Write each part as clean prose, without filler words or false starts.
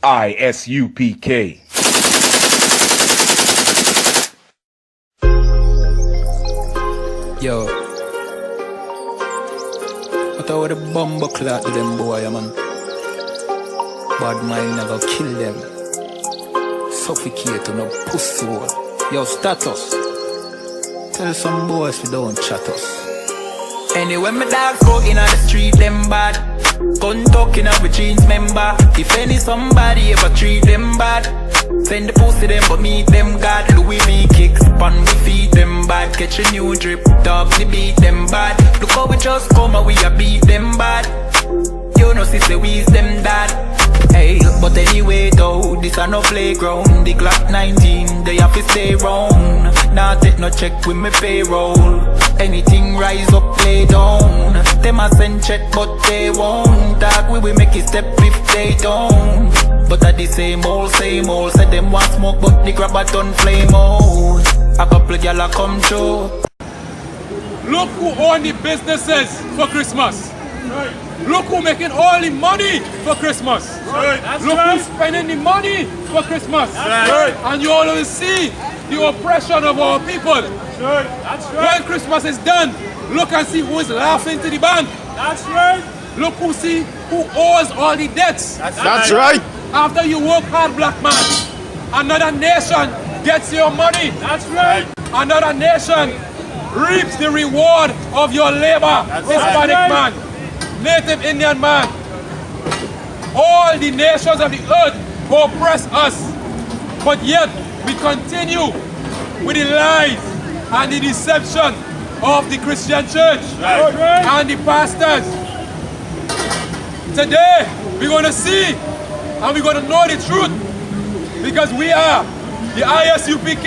ISUPK. Yo, what about the bumble clot to them boy, man? Bad mind never kill them. Suffocate to no pussy hole. Yo, status. Tell some boys we don't chat us. Anyway, my dogs go in on the street, them bad. Gun talking up with jeans member. If any somebody ever treat them bad, send the pussy them but meet them God. Louis V kicks pan we feed them bad. Catch a new drip, dogs we beat them bad. Look how we just come and we a beat them bad. You know sister we is them dad. Hey, but anyway though, this a no playground. The Glock 19, they have to stay round. Nah take no check with me payroll. Anything rise up, play down. Them a send check but they won't. Talk we make it step if they don't. But at the same old, said them want smoke but the grab a ton flame out. A couple gyal a come through. Look who own the businesses for Christmas. Right. Look who making all the money for Christmas. Right. Look who's spending the money for Christmas. Right. And you all will see the oppression of our people. Right. That's right. When Christmas is done, look and see who is laughing to the bank. That's right. Look who see who owes all the debts. That's right. After you work hard, black man, another nation gets your money. That's right. Another nation reaps the reward of your labor. Hispanic man, Native Indian man, all the nations of the earth oppress us, but yet we continue with the lies and the deception of the Christian church and the pastors. Today we're going to see and we're going to know the truth, because we are the ISUPK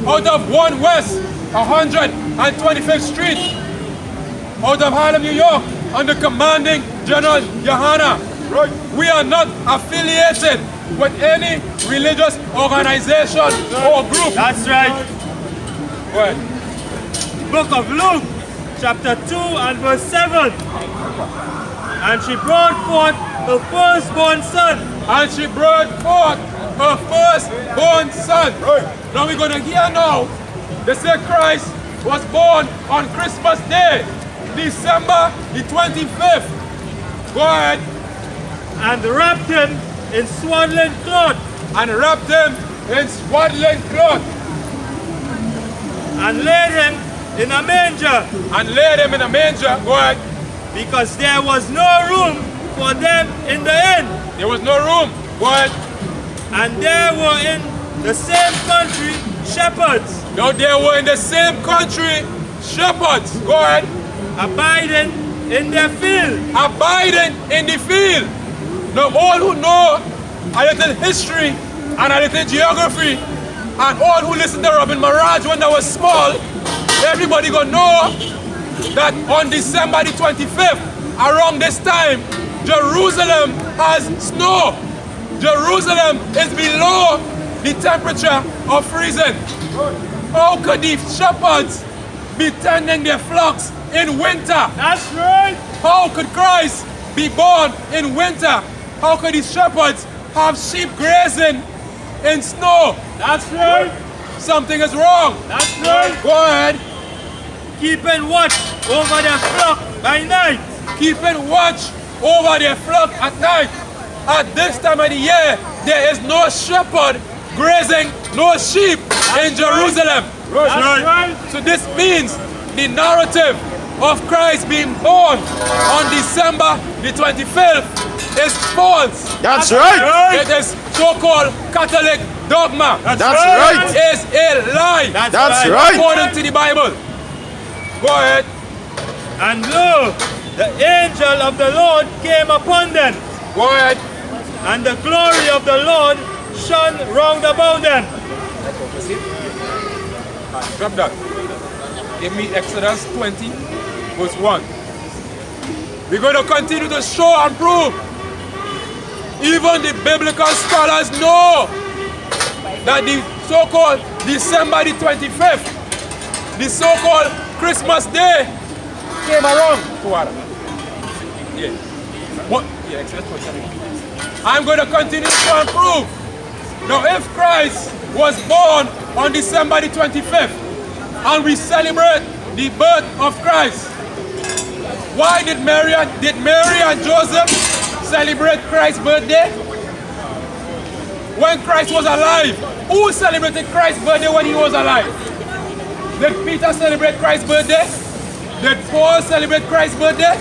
out of 1 West 125th Street out of Harlem, New York, under commanding General Yohana. Right. We are not affiliated with any religious organization or group. That's right. Well, Book of Luke, chapter 2 and verse 7. And she brought forth her firstborn son. And she brought forth her firstborn son. Right. Now we're going to hear now, they say Christ was born on Christmas Day, December the 25th. Go ahead. And wrapped him in swaddling cloth. And wrapped him in swaddling cloth. And laid him in a manger. And laid him in a manger. Go ahead. Because there was no room for them in the inn. There was no room. Go ahead. And there were in the same country shepherds. Now there were in the same country shepherds. Go ahead. Abiding in their field. Abiding in the field. Now all who know a little history and a little geography, and all who listened to Robin Mirage when they was small, everybody gonna know that on December the 25th, around this time, Jerusalem has snow. Jerusalem is below the temperature of freezing. How could the shepherds be tending their flocks in winter? That's right. How could Christ be born in winter? How could the shepherds have sheep grazing in snow? That's right. Something is wrong. That's right. Go ahead. Keeping watch over their flock by night. Keeping watch over their flock at night. At this time of the year, there is no shepherd grazing no sheep in Jerusalem. That's right. So this means the narrative of Christ being born on December the 25th is false. That's right. It is so-called Catholic dogma. That's right. It is a lie. That's right. According to the Bible. Go ahead. And lo, the angel of the Lord came upon them. Go ahead. And the glory of the Lord shone round about them. Drop that. Give me Exodus 20, verse 1. We're going to continue to show and prove. Even the biblical scholars know that the so-called December the 25th, the so-called Christmas Day, came around. Yeah. What? Yeah, Exodus 20. I'm going to continue to improve. Now, if Christ was born on December the 25th, and we celebrate the birth of Christ, why did Mary and Joseph celebrate Christ's birthday? When Christ was alive, who celebrated Christ's birthday when he was alive? Did Peter celebrate Christ's birthday? Did Paul celebrate Christ's birthday?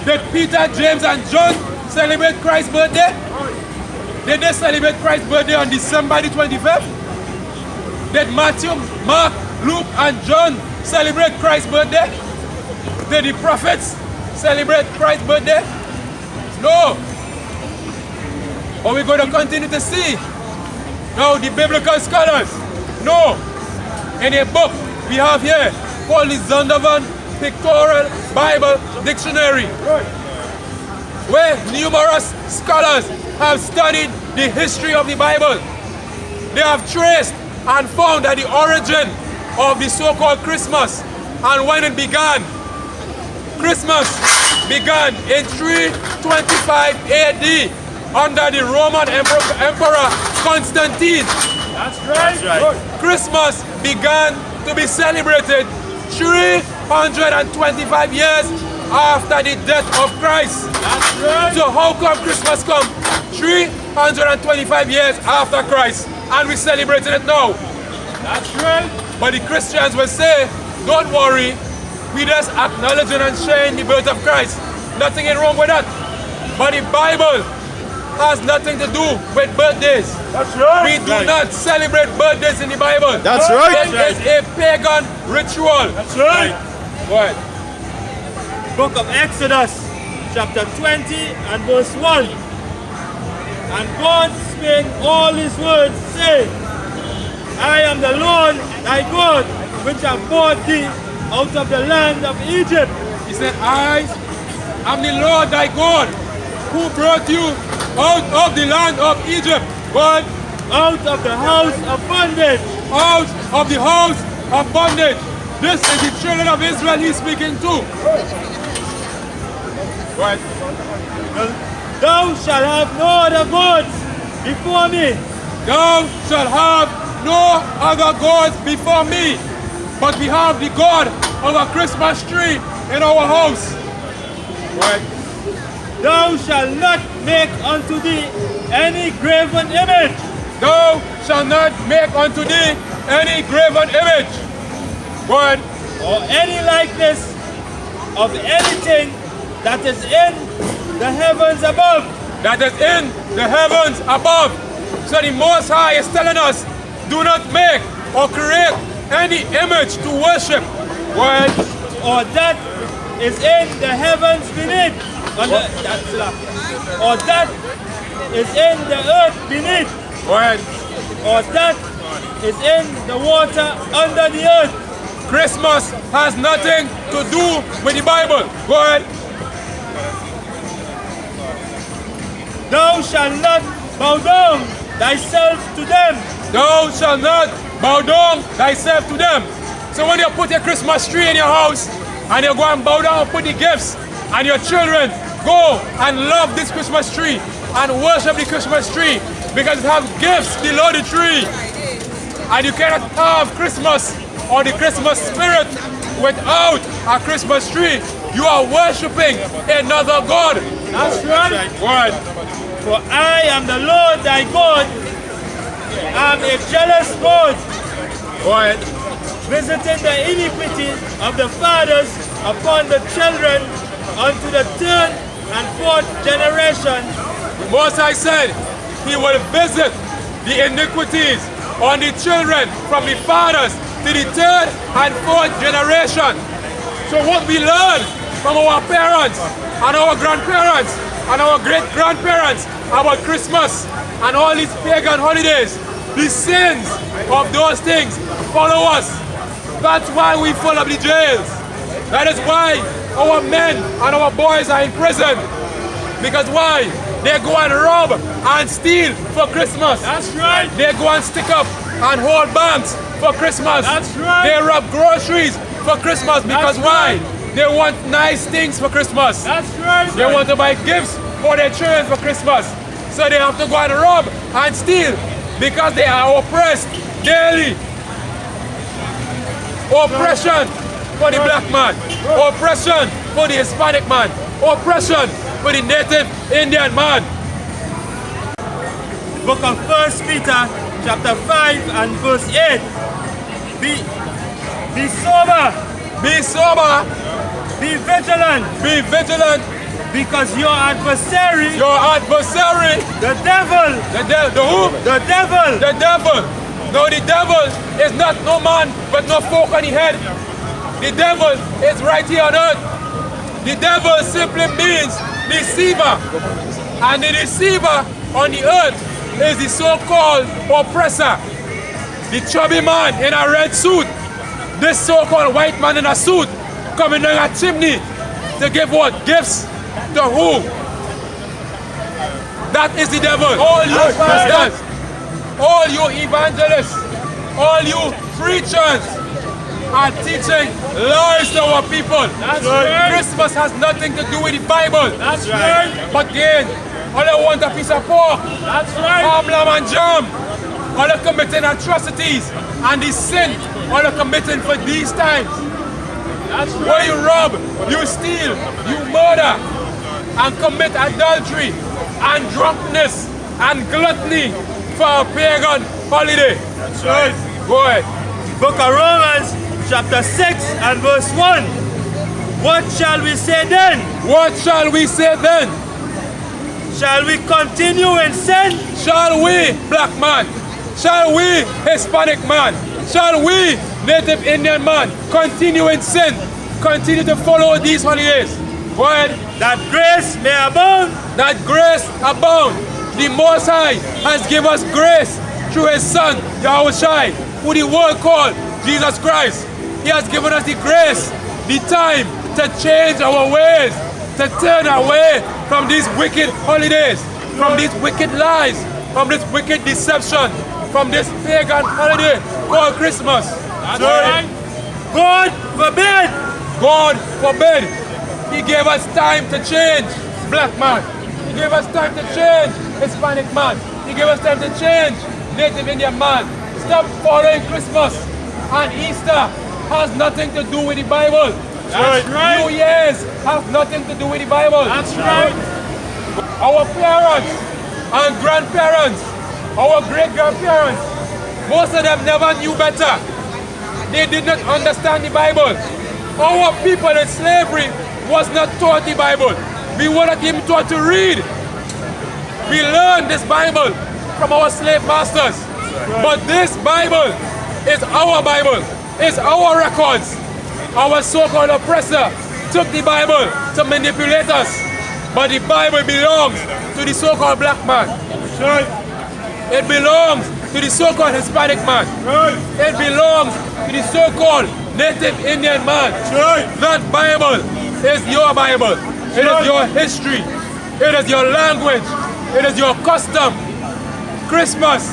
Did Peter, James, and John celebrate Christ's birthday? Did they celebrate Christ's birthday on December the 25th? Did Matthew, Mark, Luke, and John celebrate Christ's birthday? Did the prophets celebrate Christ's birthday? No. But we're going to continue to see. Now the biblical scholars know in a book we have here called the Zondervan Pictorial Bible Dictionary, where numerous scholars have studied the history of the Bible. They have traced and found that the origin of the so-called Christmas and when it began. Christmas began in 325 AD under the Roman Emperor Constantine. That's right. Christmas began to be celebrated 325 years after the death of Christ. That's right. So how come Christmas come 325 years after Christ and we celebrating it now? That's right. But the Christians will say, don't worry, we just acknowledging and sharing the birth of Christ. Nothing is wrong with that. But the Bible has nothing to do with birthdays. That's right. We do not celebrate birthdays in the Bible. That's right. It is a pagan ritual. That's right. What? Book of Exodus, chapter 20 and verse 1. And God spake all his words, saying, I am the Lord thy God, which have brought thee out of the land of Egypt. He said, I am the Lord thy God, who brought you out of the land of Egypt. But out of the house of bondage. Out of the house of bondage. This is the children of Israel he's speaking to. Right. Thou shalt have no other gods before me. Thou shalt have no other gods before me. But we have the God of a Christmas tree in our house. Right. Thou shalt not make unto thee any graven image. Thou shalt not make unto thee any graven image. Right. Or any likeness of anything that is in the heavens above. That is in the heavens above. So the Most High is telling us, do not make or create any image to worship. Right. Or that is in the heavens beneath. Or that is in the earth beneath. Right. Or that is in the water under the earth. Christmas has nothing to do with the Bible. Go ahead. Thou shalt not bow down thyself to them. Thou shalt not bow down thyself to them. So when you put your Christmas tree in your house and you go and bow down and put the gifts, and your children go and love this Christmas tree and worship the Christmas tree because it has gifts below the tree. And you cannot have Christmas or the Christmas spirit without a Christmas tree. You are worshiping another God. That's right. Right. For I am the Lord thy God. I am a jealous God, Right. visiting the iniquity of the fathers upon the children unto the third and fourth generation. The Most High said he will visit the iniquities on the children from the fathers to the third and fourth generation. So what we learn from our parents and our grandparents and our great-grandparents about Christmas and all these pagan holidays, the sins of those things follow us. That's why we fill up the jails. That is why our men and our boys are in prison. Because why? They go and rob and steal for Christmas. That's right. They go and stick up and hold banks for Christmas. That's right. They rob groceries for Christmas because why? They want nice things for Christmas. That's right. They want to buy gifts for their children for Christmas. So they have to go and rob and steal because they are oppressed daily. Oppression for the black man, oppression for the Hispanic man, oppression for the native Indian man. Book of 1 Peter chapter 5 and verse 8. Be sober, be vigilant, because your adversary, the devil. The who? The devil. The devil. No, the devil is not no man but no folk on the head. The devil is right here on earth. The devil simply means deceiver. And the deceiver on the earth is the so-called oppressor. The chubby man in a red suit. This so-called white man in a suit coming down a chimney to give what? Gifts to who? That is the devil. All you pastors, all you evangelists, all you preachers are teaching lies to our people. That's right. Christmas has nothing to do with the Bible. That's right. But again, all I want a piece of pork, That's right. ham, lamb and jam. All are committing atrocities and the sin all are committing for these times. That's Where right. you rob, you steal, you murder, and commit adultery and drunkenness and gluttony for a pagan holiday. That's right. Go ahead. Book of Romans chapter 6 and verse 1. What shall we say then? What shall we say then? Shall we continue in sin? Shall we, black man? Shall we, Hispanic man? Shall we, native Indian man, continue in sin? Continue to follow these holidays? Go ahead. That grace may abound. That grace abound. The Most High has given us grace through His Son, Yahushua, who the world called Jesus Christ. He has given us the grace, the time to change our ways, to turn away from these wicked holidays, from these wicked lies, from this wicked deception, from this pagan holiday called Christmas. That's right. God forbid. God forbid. He gave us time to change, black man. He gave us time to change, Hispanic man. He gave us time to change, native Indian man. Stop following Christmas and Easter has nothing to do with the Bible. That's right. New Year's has nothing to do with the Bible. That's right. Our parents and grandparents, our great-grandparents, most of them never knew better. They did not understand the Bible. Our people in slavery was not taught the Bible. We were not even taught to read. We learned this Bible from our slave masters. But this Bible is our Bible. It's our records. Our so-called oppressor took the Bible to manipulate us. But the Bible belongs to the so-called black man. It belongs to the so-called Hispanic man. It belongs to the so-called native Indian man. That Bible is your Bible. It is your history. It is your language. It is your custom. Christmas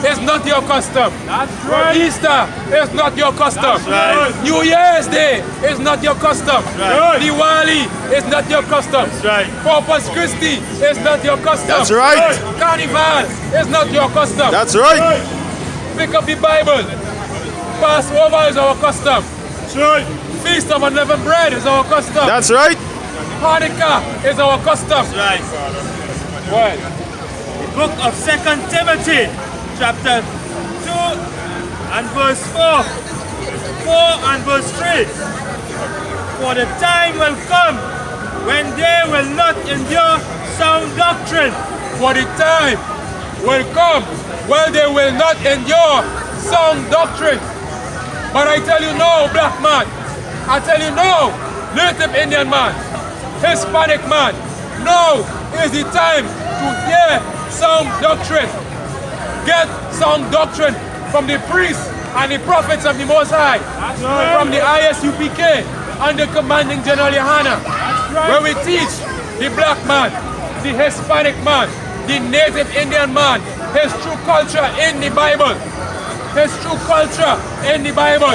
is not your custom. That's right. Easter is not your custom. That's right. New Year's Day is not your custom. right. Diwali is not your custom. That's right. Corpus Christi is not your custom. That's right. Carnival is not your custom. That's right. Pick up the Bible. Passover is our custom. That's right. Feast of Unleavened Bread is our custom. That's right. Hanukkah is our custom. That's right. Well, Book of 2 Timothy chapter 2 and verse 4. 4 and verse 3. For the time will come when they will not endure sound doctrine. for the time will come when they will not endure sound doctrine. But I tell you no, black man. I tell you no, native Indian man, Hispanic man. Now is the time to hear sound doctrine. Get sound doctrine from the priests and the prophets of the Most High, from the ISUPK and the Commanding General Yohana, where we teach the black man, the Hispanic man, the native Indian man, his true culture in the Bible. His true culture in the Bible.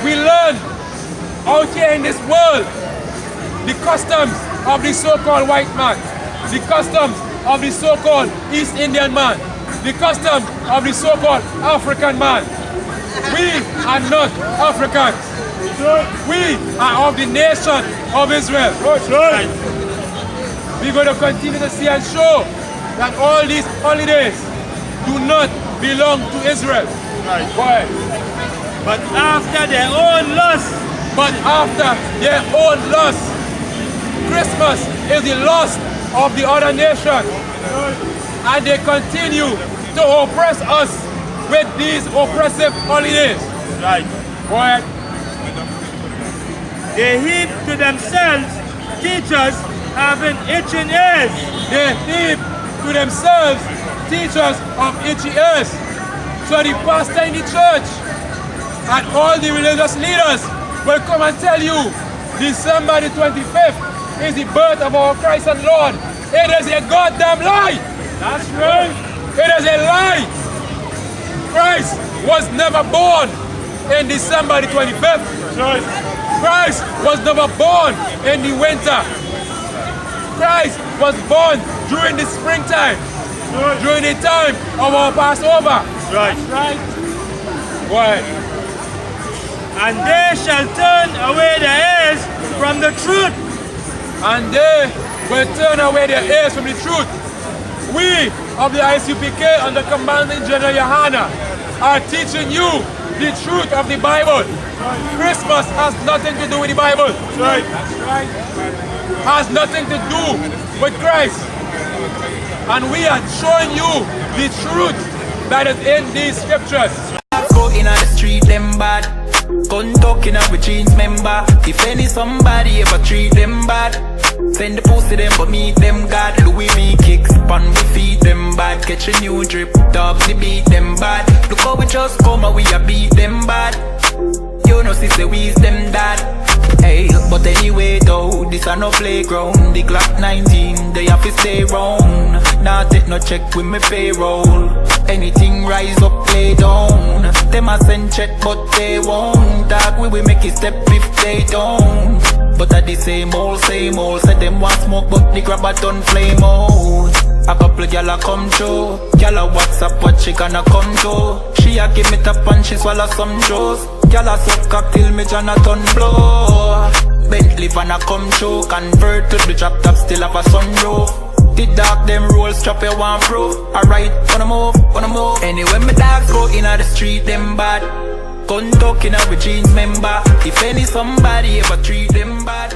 We learn out here in this world the customs of the so-called white man, the customs of the so-called East Indian man, the custom of the so-called African man. We are not Africans. We are of the nation of Israel. We're going to continue to see and show that all these holidays do not belong to Israel. Why? But after their own lust. Christmas is the lust of the other nation. And they continue to oppress us with these oppressive holidays. Right. Why? They heap to themselves teachers having itching ears. They heap to themselves teachers of itchy ears. So the pastor in the church and all the religious leaders will come and tell you December the 25th is the birth of our Christ and Lord. It is a goddamn lie. That's right. It is a lie. Christ was never born in December the 25th. That's right. Christ was never born in the winter. Christ was born during the springtime, during the time of our Passover. Right. Right. Why? And they shall turn away their ears from the truth. And they will turn away their ears from the truth. We of the ISUPK under Commanding General Yohana are teaching you the truth of the Bible. Christmas has nothing to do with the Bible. That's right. Has nothing to do with Christ. And we are showing you the truth that is in these scriptures. Go in on the street, them bad. Gun talking up with jeans member. If any somebody ever treat them bad, send the post to them but meet them God. Louis V kicks, pan we feed them bad. Catch a new drip, dogs we beat them bad. Look how we just come and we a beat them bad. You know sister we is them dad. Hey, but anyway though, this a no playground. The Glock 19, they have to stay round. Nah take no check with me payroll. Anything rise up, play down. Them a send check but they won't. Dog we will make it step if they don't. But at the same old, said them want smoke but the grab a ton flame out. A couple gyal a come through. Gyal a WhatsApp what she gonna come to. She a give me tap and she swallow some juice. Gyal a suck cock till me Jonathan blow. Bentley van a come through. Convert to the drop top, still have a sunroof. The dog them roll strap you one proof. Alright, wanna move. Anyway my dogs go in the street them bad. Gun talking up with jeans member. If any somebody ever treat them bad,